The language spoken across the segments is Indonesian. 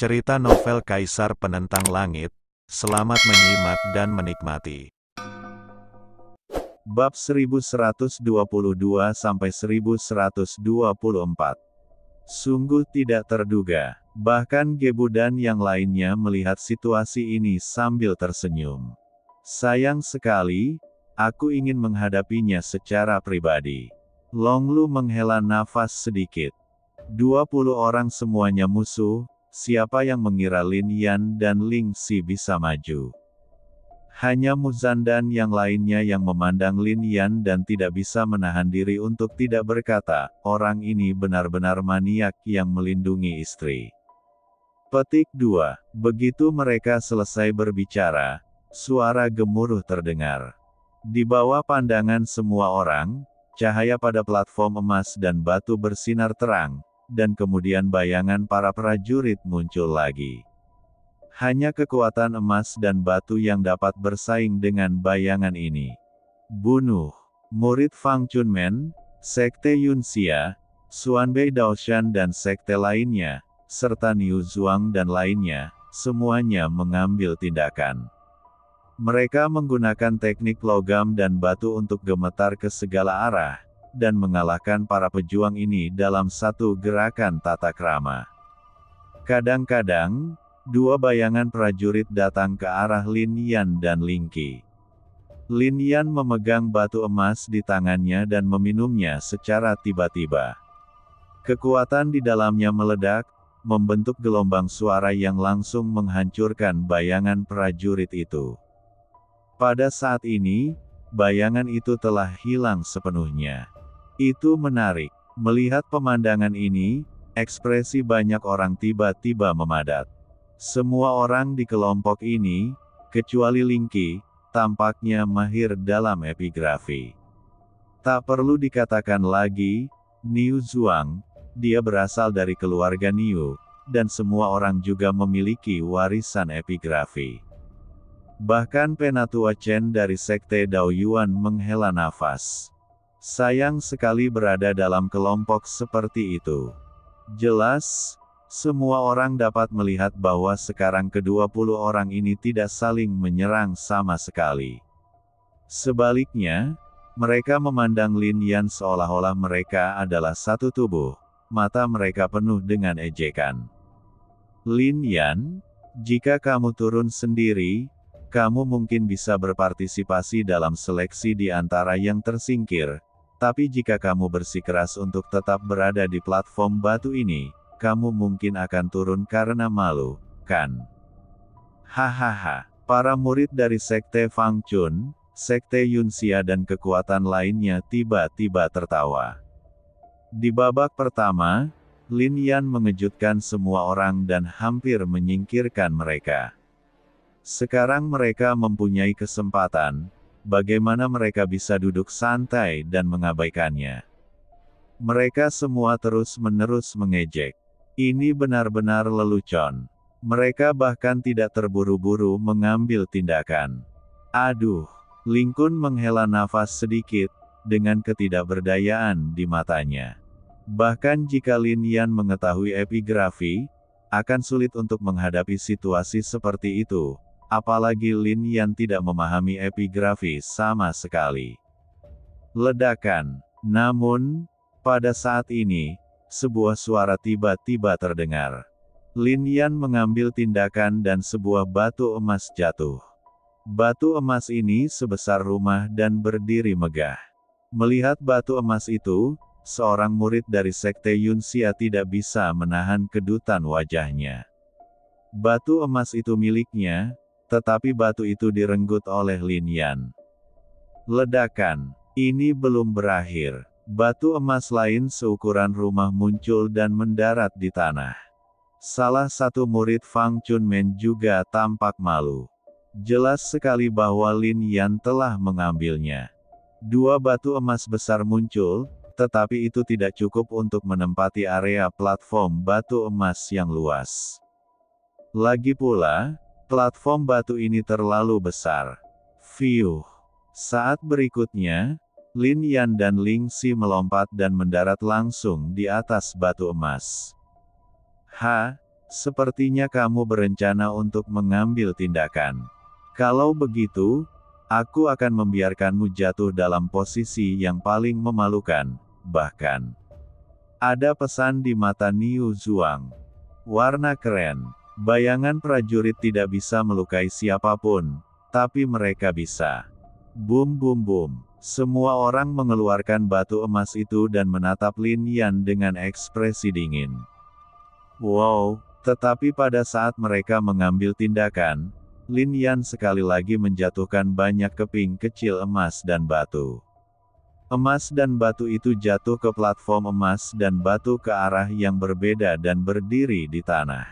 Cerita novel Kaisar Penentang Langit. Selamat menyimak dan menikmati. Bab 1122-1124. Sungguh tidak terduga. Bahkan Gebu dan yang lainnya melihat situasi ini sambil tersenyum. Sayang sekali, aku ingin menghadapinya secara pribadi. Longlu menghela nafas sedikit. 20 orang semuanya musuh. Siapa yang mengira Lin Yan dan Ling Xi bisa maju? Hanya Muzan dan yang lainnya yang memandang Lin Yan dan tidak bisa menahan diri untuk tidak berkata, orang ini benar-benar maniak yang melindungi istri. Petik 2. Begitu mereka selesai berbicara, suara gemuruh terdengar. Di bawah pandangan semua orang, cahaya pada platform emas dan batu bersinar terang, dan kemudian bayangan para prajurit muncul lagi. Hanya kekuatan emas dan batu yang dapat bersaing dengan bayangan ini. Bunuh. Murid Fang Chunmen, Sekte Yunxia, Xuanbei Daoshan dan sekte lainnya, serta Niu Zuang dan lainnya, semuanya mengambil tindakan. Mereka menggunakan teknik logam dan batu untuk gemetar ke segala arah, dan mengalahkan para pejuang ini dalam satu gerakan tata krama. Kadang-kadang, dua bayangan prajurit datang ke arah Lin Yan dan Ling Qi. Lin Yan memegang batu emas di tangannya dan meminumnya secara tiba-tiba. Kekuatan di dalamnya meledak, membentuk gelombang suara yang langsung menghancurkan bayangan prajurit itu. Pada saat ini, bayangan itu telah hilang sepenuhnya. Itu menarik. Melihat pemandangan ini, ekspresi banyak orang tiba-tiba memadat. Semua orang di kelompok ini, kecuali Ling Qi, tampaknya mahir dalam epigrafi. Tak perlu dikatakan lagi, Niu Zuang, dia berasal dari keluarga Niu, dan semua orang juga memiliki warisan epigrafi. Bahkan Penatua Chen dari Sekte Daoyuan menghela nafas. Sayang sekali berada dalam kelompok seperti itu. Jelas, semua orang dapat melihat bahwa sekarang ke-20 orang ini tidak saling menyerang sama sekali. Sebaliknya, mereka memandang Lin Yan seolah-olah mereka adalah satu tubuh, mata mereka penuh dengan ejekan. Lin Yan, jika kamu turun sendiri, kamu mungkin bisa berpartisipasi dalam seleksi di antara yang tersingkir. Tapi jika kamu bersikeras untuk tetap berada di platform batu ini, kamu mungkin akan turun karena malu, kan? Hahaha. Para murid dari Sekte Fang Chun, Sekte Yunxia dan kekuatan lainnya tiba-tiba tertawa. Di babak pertama, Lin Yan mengejutkan semua orang dan hampir menyingkirkan mereka. Sekarang mereka mempunyai kesempatan. Bagaimana mereka bisa duduk santai dan mengabaikannya? Mereka semua terus-menerus mengejek. Ini benar-benar lelucon. Mereka bahkan tidak terburu-buru mengambil tindakan. Aduh, Ling Kun menghela nafas sedikit, dengan ketidakberdayaan di matanya. Bahkan jika Lin Yan mengetahui epigrafi, akan sulit untuk menghadapi situasi seperti itu. Apalagi Lin Yan tidak memahami epigrafi sama sekali. Ledakan. Namun, pada saat ini, sebuah suara tiba-tiba terdengar. Lin Yan mengambil tindakan dan sebuah batu emas jatuh. Batu emas ini sebesar rumah dan berdiri megah. Melihat batu emas itu, seorang murid dari Sekte Yunxia tidak bisa menahan kedutan wajahnya. Batu emas itu miliknya, tetapi batu itu direnggut oleh Lin Yan. Ledakan. Ini belum berakhir. Batu emas lain seukuran rumah muncul dan mendarat di tanah. Salah satu murid Fang Chunmen juga tampak malu. Jelas sekali bahwa Lin Yan telah mengambilnya. Dua batu emas besar muncul, tetapi itu tidak cukup untuk menempati area platform batu emas yang luas. Lagi pula, platform batu ini terlalu besar. Fiuh. Saat berikutnya, Lin Yan dan Ling Xi melompat dan mendarat langsung di atas batu emas. Sepertinya kamu berencana untuk mengambil tindakan. Kalau begitu, aku akan membiarkanmu jatuh dalam posisi yang paling memalukan, bahkan. Ada pesan di mata Niu Zuang. Warna keren. Bayangan prajurit tidak bisa melukai siapapun, tapi mereka bisa. Bum bum bum. Semua orang mengeluarkan batu emas itu dan menatap Lin Yan dengan ekspresi dingin. Wow, tetapi pada saat mereka mengambil tindakan, Lin Yan sekali lagi menjatuhkan banyak keping kecil emas dan batu. Emas dan batu itu jatuh ke platform emas dan batu ke arah yang berbeda dan berdiri di tanah.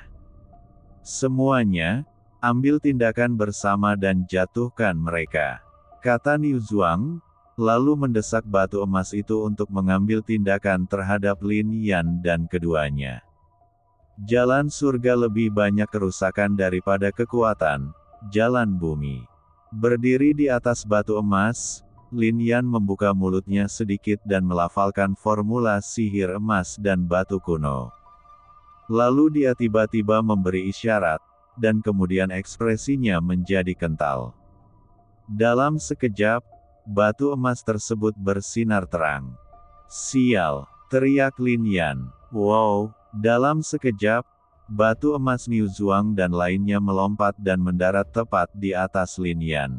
Semuanya, ambil tindakan bersama dan jatuhkan mereka, kata Niu Zuang, lalu mendesak batu emas itu untuk mengambil tindakan terhadap Lin Yan dan keduanya. Jalan surga lebih banyak kerusakan daripada kekuatan. Jalan bumi. Berdiri di atas batu emas, Lin Yan membuka mulutnya sedikit dan melafalkan formula sihir emas dan batu kuno. Lalu dia tiba-tiba memberi isyarat, dan kemudian ekspresinya menjadi kental. Dalam sekejap, batu emas tersebut bersinar terang. Sial, teriak Lin Yan. Wow, dalam sekejap, batu emas Niu Zuang dan lainnya melompat dan mendarat tepat di atas Lin Yan.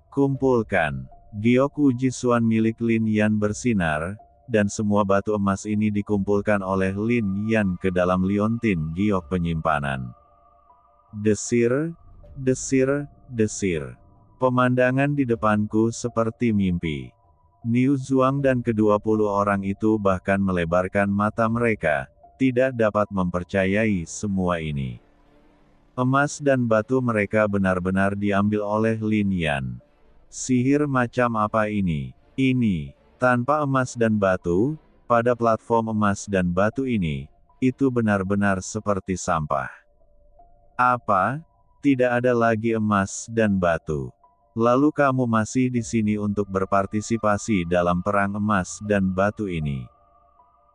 Kumpulkan. Giok Uji Suan milik Lin Yan bersinar, dan semua batu emas ini dikumpulkan oleh Lin Yan ke dalam liontin giok penyimpanan. Desir, desir, desir. Pemandangan di depanku seperti mimpi. Niu Zuang dan ke-20 orang itu bahkan melebarkan mata mereka, tidak dapat mempercayai semua ini. Emas dan batu mereka benar-benar diambil oleh Lin Yan. Sihir macam apa ini? Ini, tanpa emas dan batu, pada platform emas dan batu ini, itu benar-benar seperti sampah. Apa? Tidak ada lagi emas dan batu. Lalu kamu masih di sini untuk berpartisipasi dalam perang emas dan batu ini.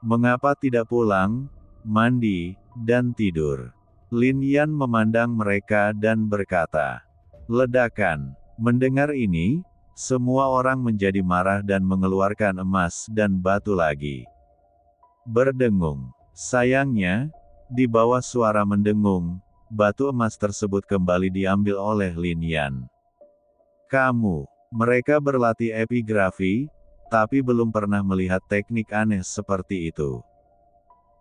Mengapa tidak pulang, mandi, dan tidur? Lin Yan memandang mereka dan berkata. Ledakan. Mendengar ini, semua orang menjadi marah dan mengeluarkan emas dan batu lagi. Berdengung. Sayangnya, di bawah suara mendengung, batu emas tersebut kembali diambil oleh Lin Yan. Mereka berlatih epigrafi, tapi belum pernah melihat teknik aneh seperti itu.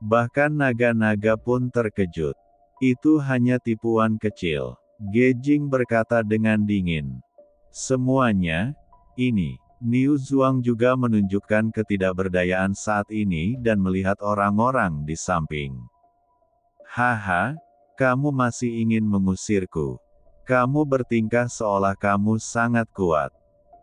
Bahkan naga-naga pun terkejut. Itu hanya tipuan kecil. Gejing berkata dengan dingin. Semuanya, ini. Niu Zuang juga menunjukkan ketidakberdayaan saat ini dan melihat orang-orang di samping. Haha, kamu masih ingin mengusirku. Kamu bertingkah seolah kamu sangat kuat.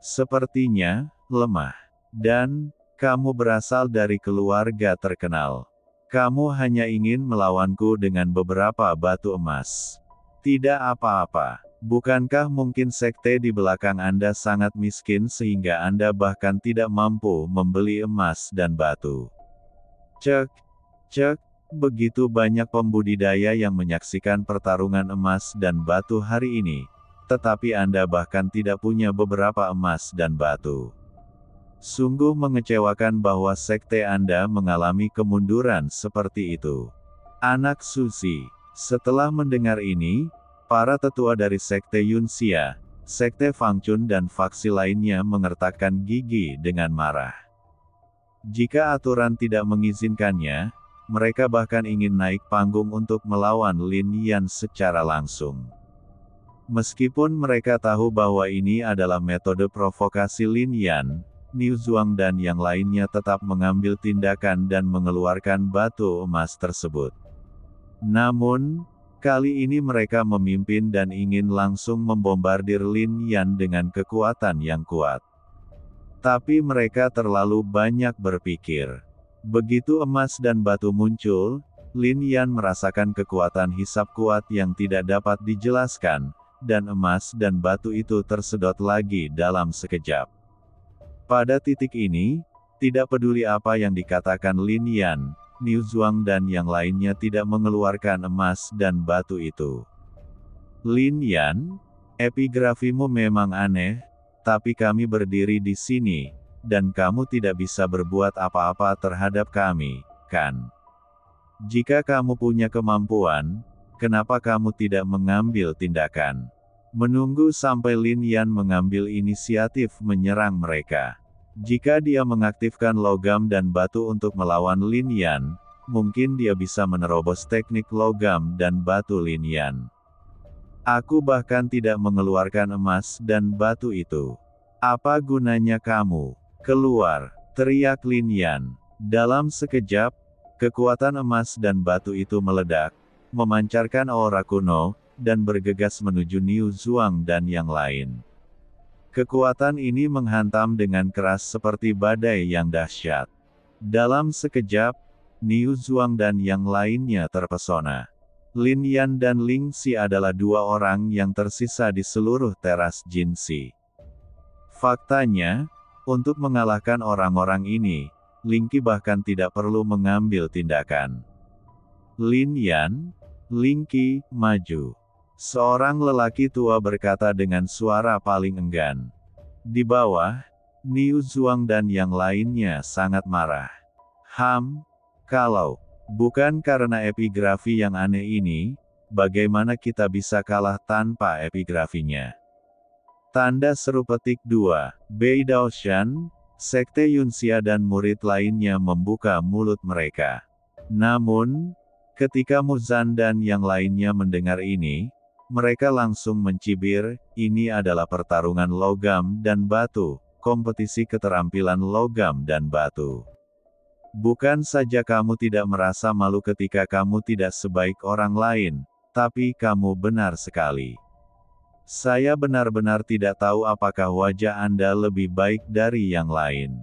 Sepertinya, lemah. Dan, kamu berasal dari keluarga terkenal. Kamu hanya ingin melawanku dengan beberapa batu emas. Tidak apa-apa. Bukankah mungkin sekte di belakang Anda sangat miskin sehingga Anda bahkan tidak mampu membeli emas dan batu? Cek, cek. Begitu banyak pembudidaya yang menyaksikan pertarungan emas dan batu hari ini, tetapi Anda bahkan tidak punya beberapa emas dan batu. Sungguh mengecewakan bahwa sekte Anda mengalami kemunduran seperti itu. Anak Susi. Setelah mendengar ini, para tetua dari sekte Yunxia, sekte Fangchun dan faksi lainnya mengertakkan gigi dengan marah. Jika aturan tidak mengizinkannya, mereka bahkan ingin naik panggung untuk melawan Lin Yan secara langsung. Meskipun mereka tahu bahwa ini adalah metode provokasi Lin Yan, Niu Zuang dan yang lainnya tetap mengambil tindakan dan mengeluarkan batu emas tersebut. Namun, kali ini mereka memimpin dan ingin langsung membombardir Lin Yan dengan kekuatan yang kuat. Tapi mereka terlalu banyak berpikir. Begitu emas dan batu muncul, Lin Yan merasakan kekuatan hisap kuat yang tidak dapat dijelaskan, dan emas dan batu itu tersedot lagi dalam sekejap. Pada titik ini, tidak peduli apa yang dikatakan Lin Yan, Niu Zuang dan yang lainnya tidak mengeluarkan emas dan batu itu. Lin Yan, epigrafimu memang aneh, tapi kami berdiri di sini, dan kamu tidak bisa berbuat apa-apa terhadap kami, kan? Jika kamu punya kemampuan, kenapa kamu tidak mengambil tindakan? Menunggu sampai Lin Yan mengambil inisiatif menyerang mereka. Jika dia mengaktifkan logam dan batu untuk melawan Lin Yan, mungkin dia bisa menerobos teknik logam dan batu Lin Yan. Aku bahkan tidak mengeluarkan emas dan batu itu. Apa gunanya kamu? Keluar, teriak Lin Yan. Dalam sekejap, kekuatan emas dan batu itu meledak, memancarkan aura kuno, dan bergegas menuju Niu Zuang dan yang lain. Kekuatan ini menghantam dengan keras seperti badai yang dahsyat. Dalam sekejap, Niu Zuang dan yang lainnya terpesona. Lin Yan dan Ling Xi adalah dua orang yang tersisa di seluruh teras Jin Xi. Faktanya, untuk mengalahkan orang-orang ini, Ling Qi bahkan tidak perlu mengambil tindakan. Lin Yan, Ling Qi, maju. Seorang lelaki tua berkata dengan suara paling enggan. Di bawah, Niu Zuang dan yang lainnya sangat marah. Kalau bukan karena epigrafi yang aneh ini, bagaimana kita bisa kalah tanpa epigrafinya? Tanda seru petik 2, Bei Daoshan, Sekte Yunxia dan murid lainnya membuka mulut mereka. Namun, ketika Muzan dan yang lainnya mendengar ini, mereka langsung mencibir, ini adalah pertarungan logam dan batu, kompetisi keterampilan logam dan batu. Bukan saja kamu tidak merasa malu ketika kamu tidak sebaik orang lain, tapi kamu benar sekali. Saya benar-benar tidak tahu apakah wajah Anda lebih baik dari yang lain.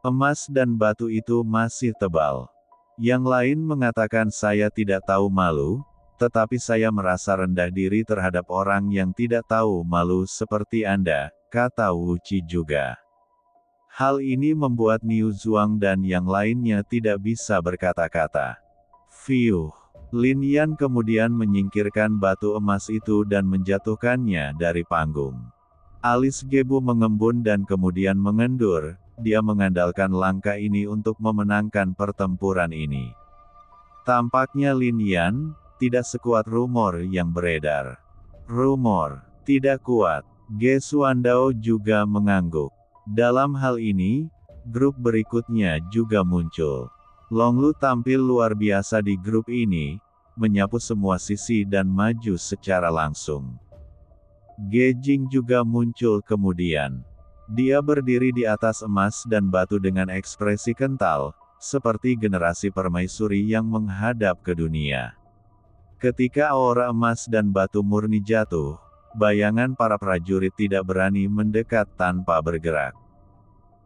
Emas dan batu itu masih tebal. Yang lain mengatakan saya tidak tahu malu, tetapi saya merasa rendah diri terhadap orang yang tidak tahu malu seperti Anda, kata Wu Qi juga. Hal ini membuat Niu Zuang dan yang lainnya tidak bisa berkata-kata. Fiuh. Lin Yan kemudian menyingkirkan batu emas itu dan menjatuhkannya dari panggung. Alis Gebu mengembun dan kemudian mengendur, dia mengandalkan langkah ini untuk memenangkan pertempuran ini. Tampaknya Lin Yan tidak sekuat rumor yang beredar. Rumor tidak kuat. Ge Xuandao juga mengangguk. Dalam hal ini, grup berikutnya juga muncul. Longlu tampil luar biasa di grup ini, menyapu semua sisi dan maju secara langsung. Ge Jing juga muncul kemudian. Dia berdiri di atas emas dan batu dengan ekspresi kental, seperti generasi permaisuri yang menghadap ke dunia. Ketika aura emas dan batu murni jatuh, bayangan para prajurit tidak berani mendekat tanpa bergerak.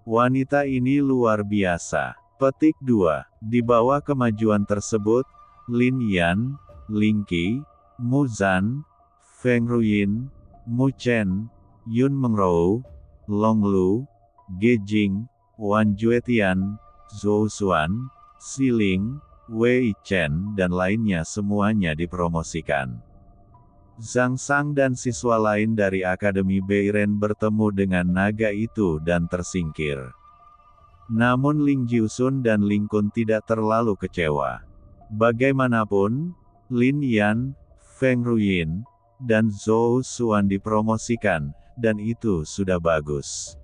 Wanita ini luar biasa. Petik 2. Di bawah kemajuan tersebut, Lin Yan, Ling Qi, Muzan, Feng Ruyin, Mu Chen, Yun Mengrou, Long Lu, Ge Jing, Wan Juetian, Zhou Xuan, Xiling, Wei Chen dan lainnya semuanya dipromosikan. Zhang Sang dan siswa lain dari Akademi Beiren bertemu dengan naga itu dan tersingkir. Namun Ling Jiusun dan Ling Kun tidak terlalu kecewa. Bagaimanapun, Lin Yan, Feng Ruyin, dan Zhou Xuan dipromosikan, dan itu sudah bagus.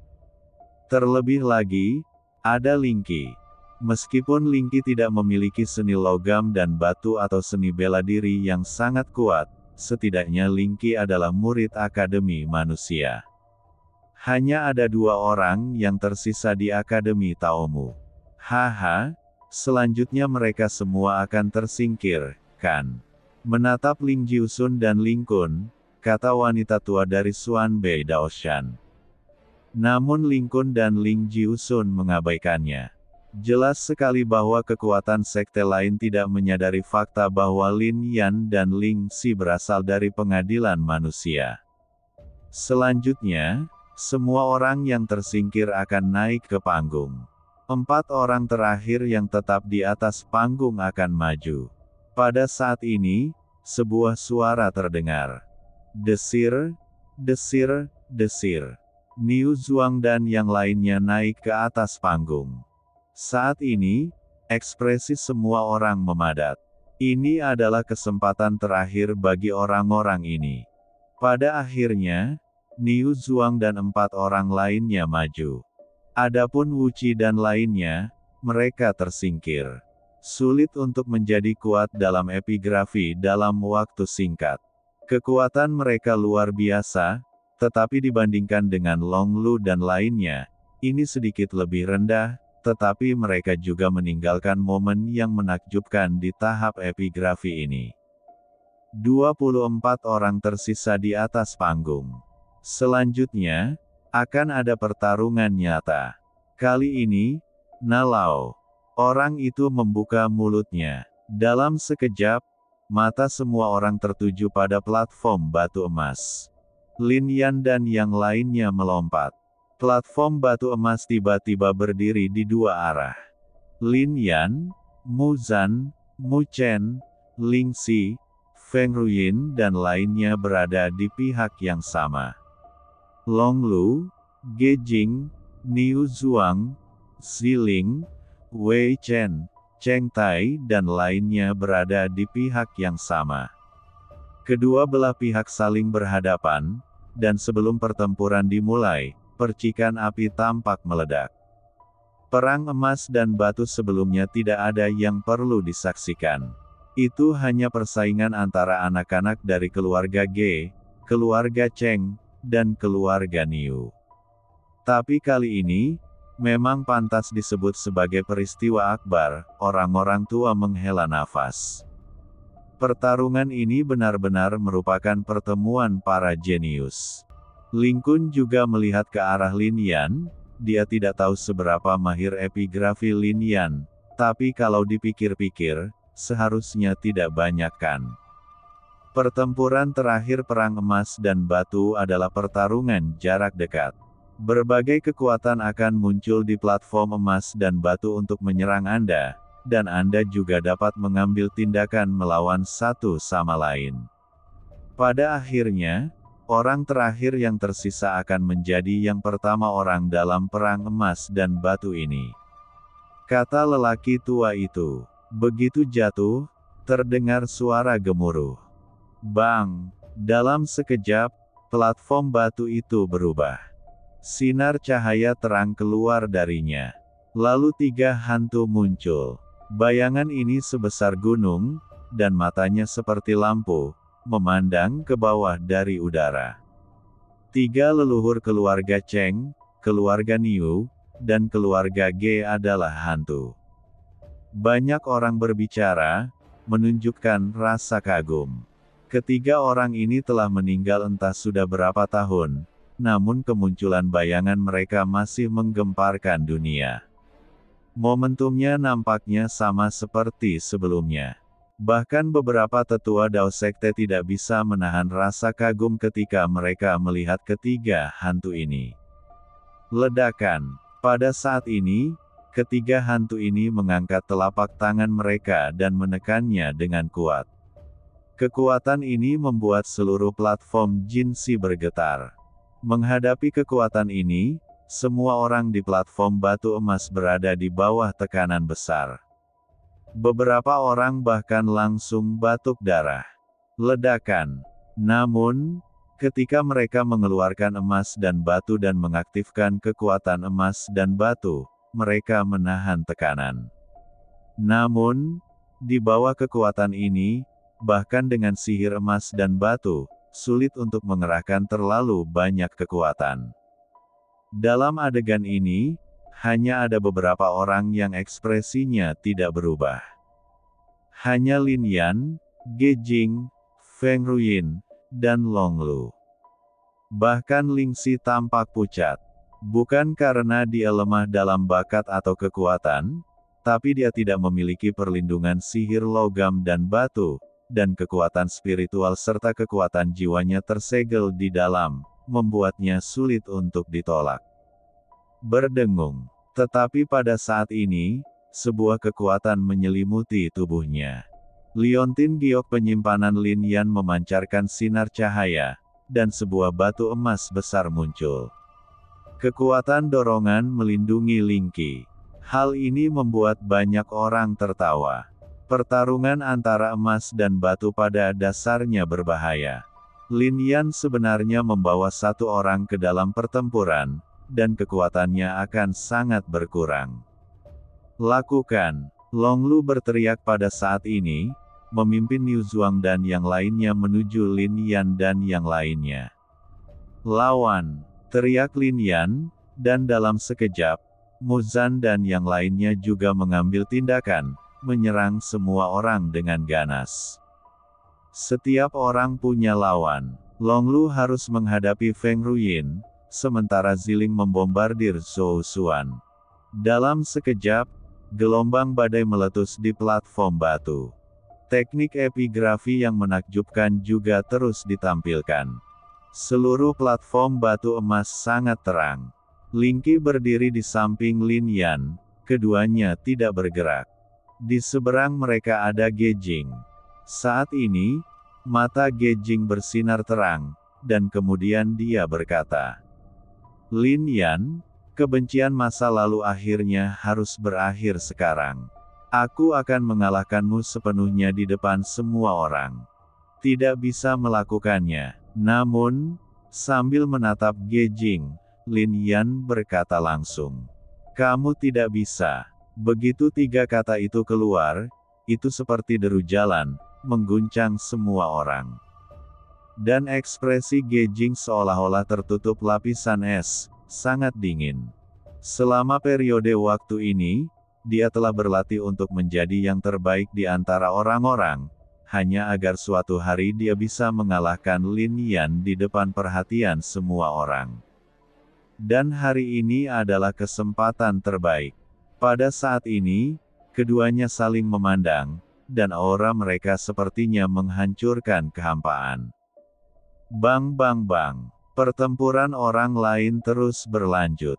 Terlebih lagi, ada Ling Qi. Meskipun Ling Qi tidak memiliki seni logam dan batu atau seni bela diri yang sangat kuat, setidaknya Ling Qi adalah murid Akademi Manusia. Hanya ada 2 orang yang tersisa di Akademi Taomu. Haha, selanjutnya mereka semua akan tersingkir, kan? Menatap Ling Jiusun dan Ling Kun, kata wanita tua dari Xuan Bei Daoshan. Namun Ling Kun dan Ling Jiusun mengabaikannya. Jelas sekali bahwa kekuatan sekte lain tidak menyadari fakta bahwa Lin Yan dan Ling Xi berasal dari pengadilan manusia. Selanjutnya, semua orang yang tersingkir akan naik ke panggung. 4 orang terakhir yang tetap di atas panggung akan maju. Pada saat ini, sebuah suara terdengar. Desir, desir, desir. Niu Zuang dan yang lainnya naik ke atas panggung. Saat ini, ekspresi semua orang memadat. Ini adalah kesempatan terakhir bagi orang-orang ini. Pada akhirnya, Niu Zuang dan 4 orang lainnya maju. Adapun Wu Qi dan lainnya, mereka tersingkir. Sulit untuk menjadi kuat dalam epigrafi dalam waktu singkat. Kekuatan mereka luar biasa, tetapi dibandingkan dengan Long Lu dan lainnya, ini sedikit lebih rendah, tetapi mereka juga meninggalkan momen yang menakjubkan di tahap epigrafi ini. 24 orang tersisa di atas panggung. Selanjutnya, akan ada pertarungan nyata. Kali ini, Nalao. Orang itu membuka mulutnya. Dalam sekejap, mata semua orang tertuju pada platform batu emas. Lin Yan dan yang lainnya melompat. Platform batu emas tiba-tiba berdiri di 2 arah. Lin Yan, Mu Zan, Mu Chen, Ling Xi, Feng Ruyin dan lainnya berada di pihak yang sama. Long Lu, Ge Jing, Niu Zuang, Ziling, Wei Chen, Cheng Tai dan lainnya berada di pihak yang sama. Kedua belah pihak saling berhadapan, dan sebelum pertempuran dimulai, percikan api tampak meledak. Perang emas dan batu sebelumnya tidak ada yang perlu disaksikan. Itu hanya persaingan antara anak-anak dari keluarga Ge, keluarga Cheng, dan keluarga Niu. Tapi kali ini, memang pantas disebut sebagai peristiwa akbar, orang-orang tua menghela nafas. Pertarungan ini benar-benar merupakan pertemuan para jenius. Ling Kun juga melihat ke arah Lin Yan, dia tidak tahu seberapa mahir epigrafi Lin Yan, tapi kalau dipikir-pikir, seharusnya tidak banyak kan. Pertempuran terakhir perang emas dan batu adalah pertarungan jarak dekat. Berbagai kekuatan akan muncul di platform emas dan batu untuk menyerang Anda, dan Anda juga dapat mengambil tindakan melawan satu sama lain. Pada akhirnya, orang terakhir yang tersisa akan menjadi yang pertama orang dalam perang emas dan batu ini. Kata lelaki tua itu. Begitu jatuh, terdengar suara gemuruh. Bang! Dalam sekejap, platform batu itu berubah. Sinar cahaya terang keluar darinya. Lalu 3 hantu muncul. Bayangan ini sebesar gunung, dan matanya seperti lampu, memandang ke bawah dari udara. 3 leluhur keluarga Cheng, keluarga Niu, dan keluarga Ge adalah hantu. Banyak orang berbicara, menunjukkan rasa kagum. Ketiga orang ini telah meninggal entah sudah berapa tahun, namun kemunculan bayangan mereka masih menggemparkan dunia. Momentumnya nampaknya sama seperti sebelumnya. Bahkan beberapa tetua Dao Sekte tidak bisa menahan rasa kagum ketika mereka melihat ketiga hantu ini. Ledakan. Pada saat ini, ketiga hantu ini mengangkat telapak tangan mereka dan menekannya dengan kuat. Kekuatan ini membuat seluruh platform Jinsi bergetar. Menghadapi kekuatan ini, semua orang di platform batu emas berada di bawah tekanan besar. Beberapa orang bahkan langsung batuk darah. Ledakan. Namun, ketika mereka mengeluarkan emas dan batu dan mengaktifkan kekuatan emas dan batu, mereka menahan tekanan. Namun, di bawah kekuatan ini, bahkan dengan sihir emas dan batu, sulit untuk mengerahkan terlalu banyak kekuatan. Dalam adegan ini, hanya ada beberapa orang yang ekspresinya tidak berubah. Hanya Lin Yan, Ge Jing, Feng Ruyin, dan Long Lu. Bahkan Ling Xi tampak pucat. Bukan karena dia lemah dalam bakat atau kekuatan, tapi dia tidak memiliki perlindungan sihir logam dan batu, dan kekuatan spiritual serta kekuatan jiwanya tersegel di dalam, membuatnya sulit untuk ditolak. Berdengung. Tetapi pada saat ini, sebuah kekuatan menyelimuti tubuhnya. Liontin giok penyimpanan Lin Yan memancarkan sinar cahaya, dan sebuah batu emas besar muncul. Kekuatan dorongan melindungi Lingqi. Hal ini membuat banyak orang tertawa. Pertarungan antara emas dan batu pada dasarnya berbahaya. Lin Yan sebenarnya membawa satu orang ke dalam pertempuran, dan kekuatannya akan sangat berkurang. Lakukan. Long Lu berteriak pada saat ini, memimpin Niu Zuang dan yang lainnya menuju Lin Yan dan yang lainnya. Lawan, teriak Lin Yan, dan dalam sekejap, Mu Zan dan yang lainnya juga mengambil tindakan, menyerang semua orang dengan ganas. Setiap orang punya lawan. Long Lu harus menghadapi Feng Ruyin, sementara Ziling membombardir Zhou Xuan. Dalam sekejap, gelombang badai meletus di platform batu. Teknik epigrafi yang menakjubkan juga terus ditampilkan. Seluruh platform batu emas sangat terang. Lingqi berdiri di samping Lin Yan, keduanya tidak bergerak. Di seberang mereka ada Ge Jing. Saat ini, mata Ge Jing bersinar terang, dan kemudian dia berkata, "Lin Yan, kebencian masa lalu akhirnya harus berakhir sekarang. Aku akan mengalahkanmu sepenuhnya di depan semua orang." Tidak bisa melakukannya. Namun, sambil menatap Ge Jing, Lin Yan berkata langsung, "Kamu tidak bisa." Begitu tiga kata itu keluar, itu seperti deru jalan, mengguncang semua orang. Dan ekspresi Ge Jing seolah-olah tertutup lapisan es, sangat dingin. Selama periode waktu ini, dia telah berlatih untuk menjadi yang terbaik di antara orang-orang, hanya agar suatu hari dia bisa mengalahkan Lin Yan di depan perhatian semua orang. Dan hari ini adalah kesempatan terbaik. Pada saat ini, keduanya saling memandang, dan aura mereka sepertinya menghancurkan kehampaan. Bang bang bang. Pertempuran orang lain terus berlanjut.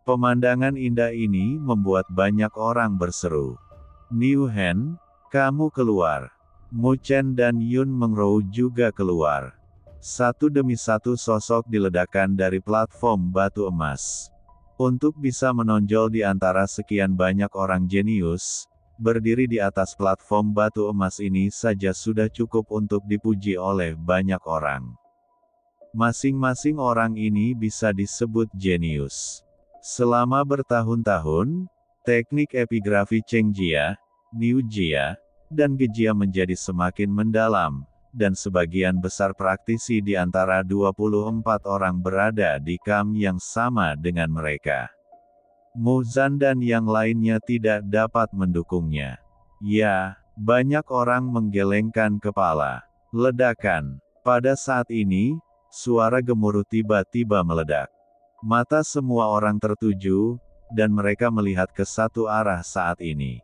Pemandangan indah ini membuat banyak orang berseru, "Niu Hen, kamu keluar." Mu Chen dan Yun Mengrou juga keluar. Satu demi satu sosok diledakkan dari platform batu emas. Untuk bisa menonjol di antara sekian banyak orang jenius, berdiri di atas platform batu emas ini saja sudah cukup untuk dipuji oleh banyak orang. Masing-masing orang ini bisa disebut jenius. Selama bertahun-tahun, teknik epigrafi Cheng Jia, Niu Jia, dan Ge Jia menjadi semakin mendalam, dan sebagian besar praktisi di antara 24 orang berada di camp yang sama dengan mereka. Mu Zan dan yang lainnya tidak dapat mendukungnya. Ya, banyak orang menggelengkan kepala. Ledakan. Pada saat ini, suara gemuruh tiba-tiba meledak. Mata semua orang tertuju, dan mereka melihat ke satu arah saat ini.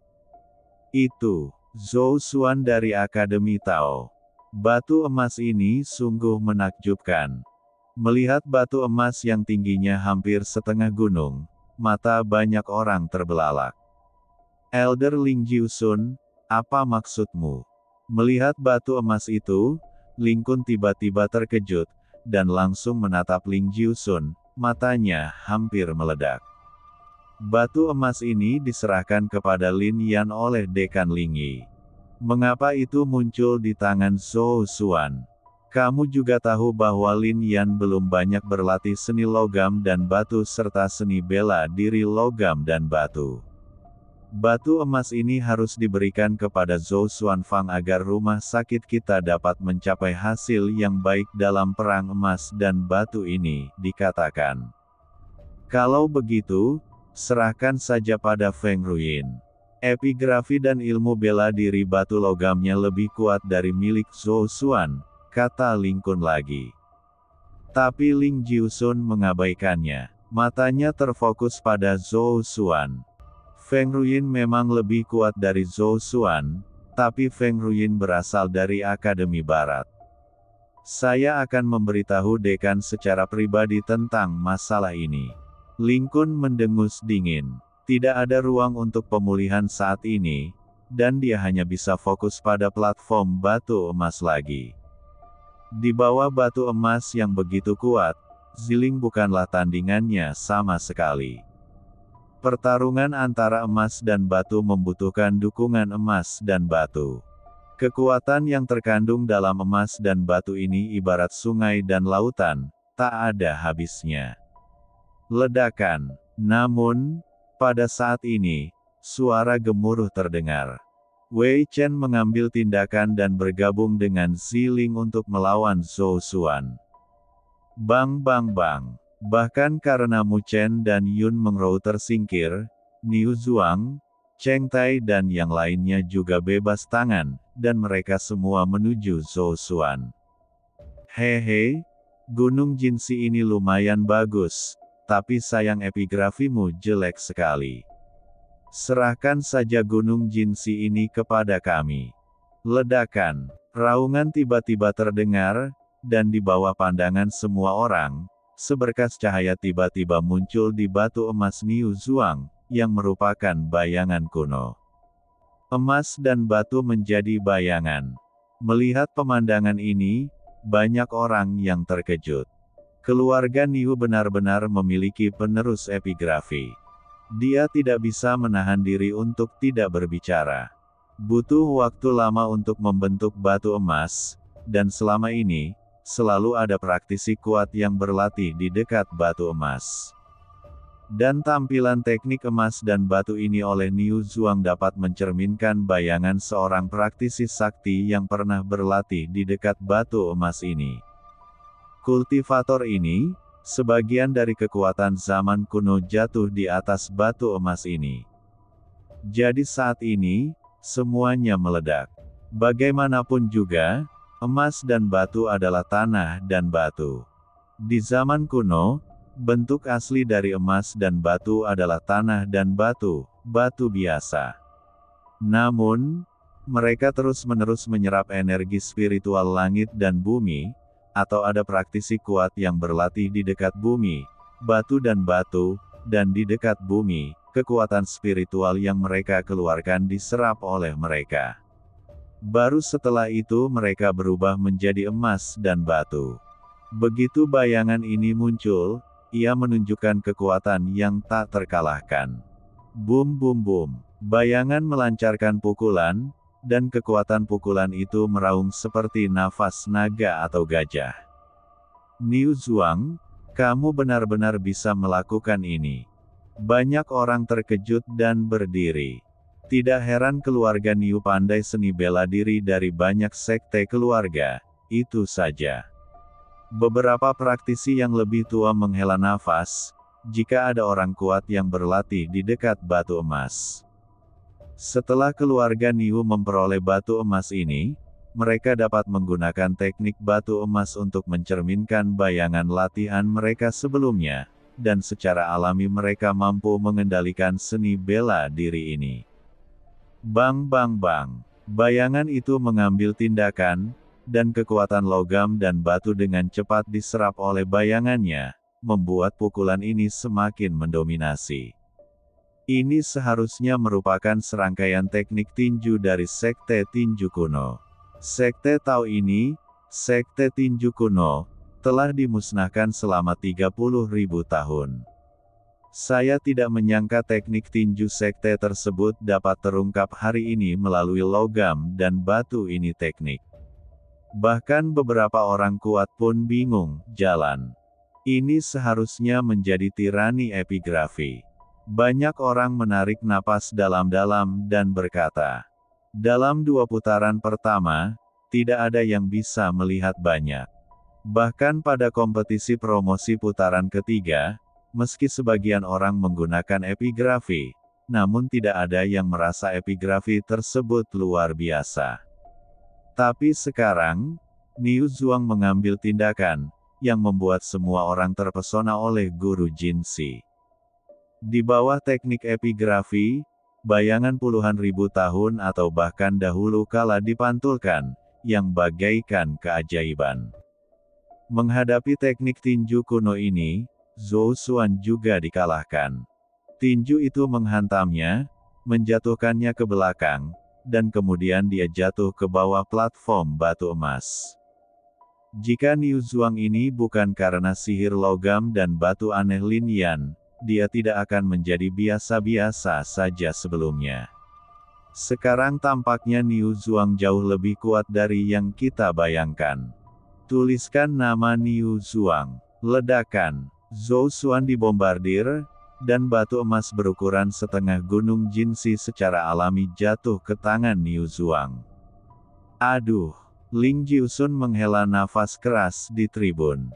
Itu Zhou Xuan dari Akademi Tao. Batu emas ini sungguh menakjubkan. Melihat batu emas yang tingginya hampir setengah gunung, mata banyak orang terbelalak. "Elder Ling Jiusun, apa maksudmu?" Melihat batu emas itu, Ling Kun tiba-tiba terkejut, dan langsung menatap Ling Jiusun, matanya hampir meledak. Batu emas ini diserahkan kepada Lin Yan oleh Dekan Lingyi. Mengapa itu muncul di tangan Zhou Xuan? Kamu juga tahu bahwa Lin Yan belum banyak berlatih seni logam dan batu serta seni bela diri logam dan batu. Batu emas ini harus diberikan kepada Zhou Xuan Fang agar rumah sakit kita dapat mencapai hasil yang baik dalam perang emas dan batu ini, dikatakan. Kalau begitu, serahkan saja pada Feng Ruyin. Epigrafi dan ilmu bela diri batu logamnya lebih kuat dari milik Zhou Xuan, kata Ling Kun lagi. Tapi Ling Jiusun mengabaikannya. Matanya terfokus pada Zhou Xuan. Feng Ruyin memang lebih kuat dari Zhou Xuan, tapi Feng Ruyin berasal dari Akademi Barat. Saya akan memberitahu dekan secara pribadi tentang masalah ini. Ling Kun mendengus dingin. Tidak ada ruang untuk pemulihan saat ini, dan dia hanya bisa fokus pada platform batu emas lagi. Di bawah batu emas yang begitu kuat, Ziling bukanlah tandingannya sama sekali. Pertarungan antara emas dan batu membutuhkan dukungan emas dan batu. Kekuatan yang terkandung dalam emas dan batu ini ibarat sungai dan lautan, tak ada habisnya. Ledakan. Namun, pada saat ini, suara gemuruh terdengar. Wei Chen mengambil tindakan dan bergabung dengan Ziling untuk melawan Zhou Xuan. Bang bang bang. Bahkan karena Mu Chen dan Yun Mengrou tersingkir, Niu Zuang, Cheng Tai dan yang lainnya juga bebas tangan, dan mereka semua menuju Zhou Xuan. Hehe, Gunung Jinsi ini lumayan bagus, tapi sayang epigrafimu jelek sekali. Serahkan saja Gunung Jinsi ini kepada kami. Ledakan, raungan tiba-tiba terdengar, dan di bawah pandangan semua orang, seberkas cahaya tiba-tiba muncul di batu emas Niu Zuang, yang merupakan bayangan kuno. Emas dan batu menjadi bayangan. Melihat pemandangan ini, banyak orang yang terkejut. Keluarga Niu benar-benar memiliki penerus epigrafi. Dia tidak bisa menahan diri untuk tidak berbicara. Butuh waktu lama untuk membentuk batu emas, dan selama ini, selalu ada praktisi kuat yang berlatih di dekat batu emas. Dan tampilan teknik emas dan batu ini oleh Niu Zuang dapat mencerminkan bayangan seorang praktisi sakti yang pernah berlatih di dekat batu emas ini. Kultivator ini, sebagian dari kekuatan zaman kuno jatuh di atas batu emas ini. Jadi saat ini, semuanya meledak. Bagaimanapun juga, emas dan batu adalah tanah dan batu. Di zaman kuno, bentuk asli dari emas dan batu adalah tanah dan batu, batu biasa. Namun, mereka terus-menerus menyerap energi spiritual langit dan bumi, atau ada praktisi kuat yang berlatih di dekat bumi, batu, dan di dekat bumi, kekuatan spiritual yang mereka keluarkan diserap oleh mereka. Baru setelah itu mereka berubah menjadi emas dan batu. Begitu bayangan ini muncul, ia menunjukkan kekuatan yang tak terkalahkan. Bum bum bum. Bayangan melancarkan pukulan, dan kekuatan pukulan itu meraung seperti nafas naga atau gajah. Niu Zuang, kamu benar-benar bisa melakukan ini. Banyak orang terkejut dan berdiri. Tidak heran keluarga Niu pandai seni bela diri dari banyak sekte keluarga, itu saja. Beberapa praktisi yang lebih tua menghela nafas, jika ada orang kuat yang berlatih di dekat batu emas. Setelah keluarga Niu memperoleh batu emas ini, mereka dapat menggunakan teknik batu emas untuk mencerminkan bayangan latihan mereka sebelumnya, dan secara alami mereka mampu mengendalikan seni bela diri ini. Bang bang bang. Bayangan itu mengambil tindakan, dan kekuatan logam dan batu dengan cepat diserap oleh bayangannya, membuat pukulan ini semakin mendominasi. Ini seharusnya merupakan serangkaian teknik tinju dari sekte tinju kuno. Sekte Tao ini, sekte tinju kuno, telah dimusnahkan selama 30.000 tahun. Saya tidak menyangka teknik tinju sekte tersebut dapat terungkap hari ini melalui logam dan batu ini teknik. Bahkan beberapa orang kuat pun bingung, jalan. Ini seharusnya menjadi tirani epigrafi. Banyak orang menarik napas dalam-dalam dan berkata, dalam 2 putaran pertama, tidak ada yang bisa melihat banyak. Bahkan pada kompetisi promosi putaran ketiga, meski sebagian orang menggunakan epigrafi, namun tidak ada yang merasa epigrafi tersebut luar biasa. Tapi sekarang, Niu Zuang mengambil tindakan, yang membuat semua orang terpesona oleh guru Jinsi. Di bawah teknik epigrafi, bayangan puluhan ribu tahun atau bahkan dahulu kala dipantulkan, yang bagaikan keajaiban. Menghadapi teknik tinju kuno ini, Zhou Xuan juga dikalahkan. Tinju itu menghantamnya, menjatuhkannya ke belakang, dan kemudian dia jatuh ke bawah platform batu emas. Jika Niu Zuang ini bukan karena sihir logam dan batu aneh Lin Yan, dia tidak akan menjadi biasa-biasa saja sebelumnya. Sekarang tampaknya Niu Zuang jauh lebih kuat dari yang kita bayangkan. Tuliskan nama Niu Zuang. Ledakan. Zhou Xuan dibombardir, dan batu emas berukuran setengah gunung Jinsi secara alami jatuh ke tangan Niu Zuang. Aduh! Ling Jiusun menghela nafas keras di tribun.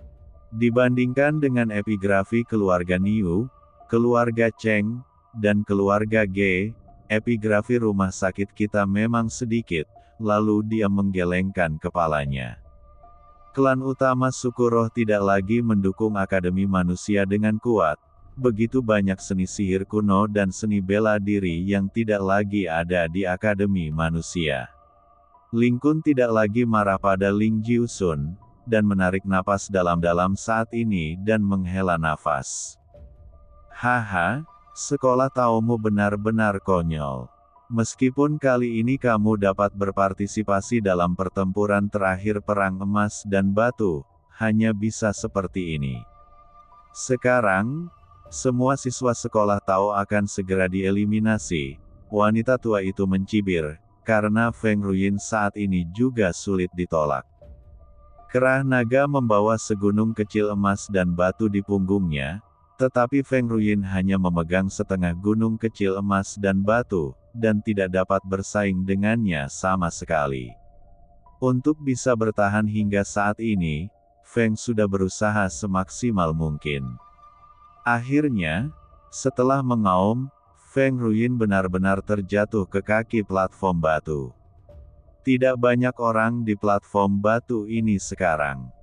Dibandingkan dengan epigrafi keluarga Niu, keluarga Cheng, dan keluarga Ge, epigrafi rumah sakit kita memang sedikit, lalu dia menggelengkan kepalanya. Klan utama suku roh tidak lagi mendukung Akademi Manusia dengan kuat. Begitu banyak seni sihir kuno dan seni bela diri yang tidak lagi ada di Akademi Manusia. Ling Kun tidak lagi marah pada Ling Jiusun, dan menarik napas dalam-dalam saat ini dan menghela nafas. Haha, sekolah Taomu benar-benar konyol. Meskipun kali ini kamu dapat berpartisipasi dalam pertempuran terakhir Perang Emas dan Batu, hanya bisa seperti ini. Sekarang, semua siswa sekolah Tao akan segera dieliminasi. Wanita tua itu mencibir, karena Feng Ruyin saat ini juga sulit ditolak. Kerah naga membawa segunung kecil emas dan batu di punggungnya, tetapi Feng Ruyin hanya memegang setengah gunung kecil emas dan batu, dan tidak dapat bersaing dengannya sama sekali. Untuk bisa bertahan hingga saat ini, Feng sudah berusaha semaksimal mungkin. Akhirnya, setelah mengaum, Feng Ruyin benar-benar terjatuh ke kaki platform batu. Tidak banyak orang di platform batu ini sekarang.